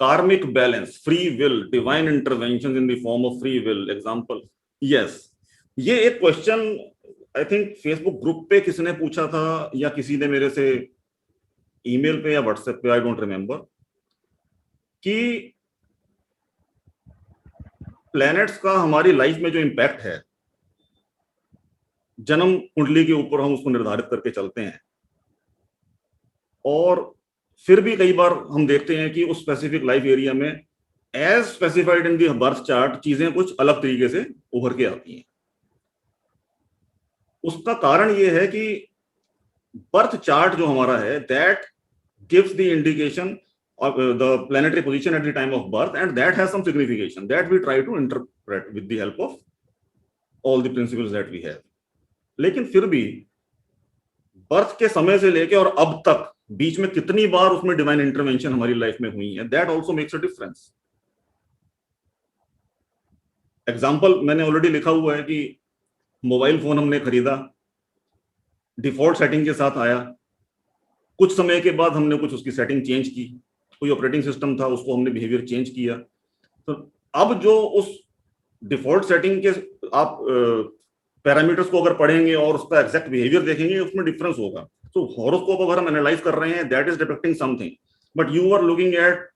karmic balance, free will, divine interventions in the form of free will, example, yes. ये एक question I think Facebook group पे किसी ने पूछा था या किसी ने मेरे से ईमेल पे या व्हाट्सएप पे, आई डोंट रिमेम्बर, कि प्लैनेट्स का हमारी लाइफ में जो इम्पैक्ट है, जन्म कुंडली के ऊपर हम उसको निर्धारित करके चलते हैं, और फिर भी कई बार हम देखते हैं कि उस स्पेसिफिक लाइफ एरिया में as specified in the birth chart चीजें कुछ अलग तरीके से उभर के आती हैं। उसका कारण यह है कि बर्थ चार्ट जो हमारा है, that gives the indication of the planetary position at the time of birth, and that has some signification that we try to interpret with the help of all the principles that we have. लेकिन फिर भी birth के समय से लेके और अब तक बीच में कितनी बार उसमें डिवाइन इंटरवेंशन हमारी लाइफ में हुई है, that also makes a difference. Example मैंने ऑलरेडी लिखा हुआ है कि मोबाइल फोन हमने खरीदा, डिफॉल्ट सेटिंग के साथ आया, कुछ समय के बाद हमने कुछ उसकी सेटिंग चेंज की, कोई ऑपरेटिंग सिस्टम था उसको हमने बिहेवियर चेंज किया, तो अब जो उस डिफॉल्ट सेटिंग के आप पैरामीटर्स को अगर पढ़ेंगे और उसका एग्जैक्ट बिहेवियर देखेंगे, उसमें डिफरेंस होगा। तो हॉरोस्कोप अगर हम एनालाइज कर रहे हैं, that is depicting something, but you are looking at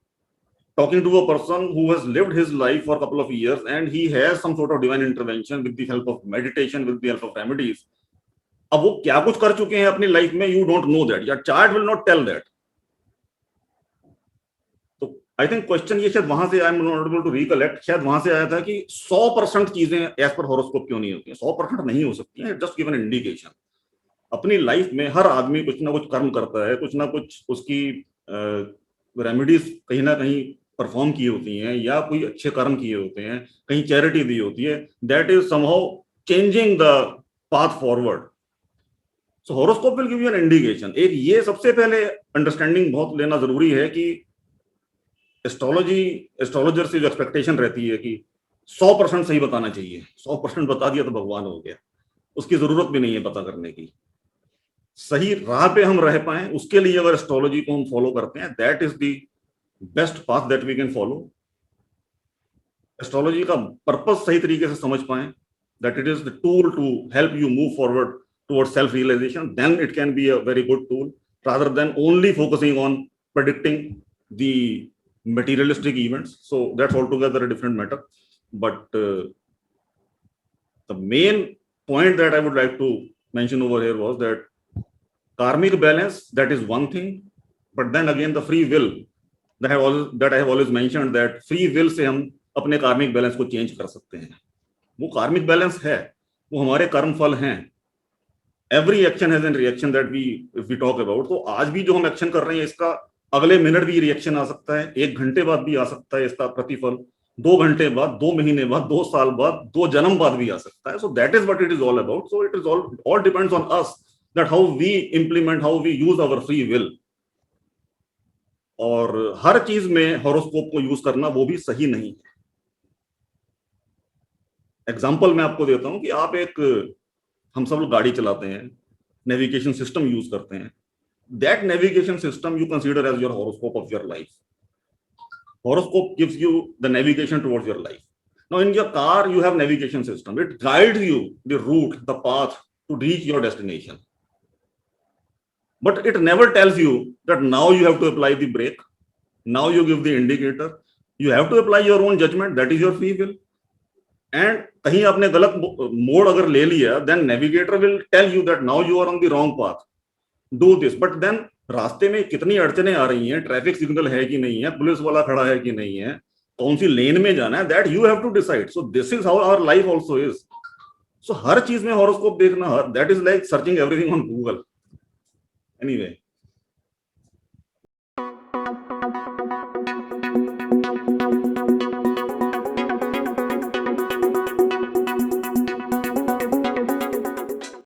talking to a person who has lived his life for a couple of years and he has some sort of divine intervention with the help of meditation, with the help of remedies. अब वो क्या कुछ कर चुके हैं अपनी life में, you don't know that, your chart will not tell that. तो आई थिंक क्वेश्चन ये शायद वहां से, I am not able to recollect, शायद वहां से आया था कि 100% चीजें एज पर हॉरोस्कोप क्यों नहीं होती हैं। 100% नहीं हो सकती हैं, जस्ट गिव एन इंडिकेशन। अपनी लाइफ में हर आदमी कुछ ना कुछ कर्म करता है, कुछ ना कुछ उसकी रेमेडीज कहीं ना कहीं परफॉर्म की होती हैं, या कोई अच्छे कर्म किए होते हैं, कहीं चैरिटी दी होती है, that is somehow changing the path forward. So horoscope will give you an indication. एक ये सबसे पहले अंडरस्टैंडिंग बहुत लेना जरूरी है कि एस्ट्रोलॉजर से जो एक्सपेक्टेशन रहती है कि 100% सही बताना चाहिए, 100% बता दिया तो भगवान हो गया, उसकी जरूरत भी नहीं है पता करने की। सही राह पे हम रह पाए, उसके लिए अगर एस्ट्रोलॉजी को हम फॉलो करते हैं, that is the best path that we can follow. Astrology का पर्पस सही तरीके से समझ पाए, that it is the tool to help you move forward towards self realisation, then it can be a very good tool, rather than only focusing on predicting the materialistic events. So that's altogether a different matter. But the main point that I would like to mention over here was that karmic balance, that is one thing, but then again the free will that I have always mentioned, that free will से हम अपने कार्मिक balance को change कर सकते हैं। वो कार्मिक बैलेंस है, वो हमारे कर्म फल हैं। Every action has an reaction that we talk about. तो आज भी जो हम एक्शन कर रहे हैं, इसका अगले मिनट भी रिएक्शन आ सकता है, 1 घंटे बाद भी आ सकता है इसका प्रतिफल, 2 घंटे बाद, 2 महीने बाद, 2 साल बाद, 2 जन्म बाद भी आ सकता है। So that is what it is all about. So it is all depends on us, that how we implement, how we use our free will. और हर चीज में हॉरोस्कोप को यूज करना वो भी सही नहीं है। एग्जाम्पल मैं आपको देता हूं कि आप हम सब लोग गाड़ी चलाते हैं, नेविगेशन सिस्टम यूज करते हैं। That navigation system you consider as your horoscope of your life. Horoscope gives you the navigation towards your life. Now in your car you have navigation system, it guides you the route, the path to reach your destination, but it never tells you that now you have to apply the brake, now you give the indicator, you have to apply your own judgment, that is your free will. And कहीं आपने गलत मोड़ अगर ले लिया, then navigator will tell you that now you are on the wrong path, do this. But then रास्ते में कितनी अड़चने आ रही हैं, ट्रैफिक सिग्नल है कि नहीं है, पुलिस वाला खड़ा है कि नहीं है, कौन सी लेन में जाना है, that you have to decide. So this is how our life also is. So हर चीज में हॉरोस्कोप देखना, that is like searching everything on Google. Anyway,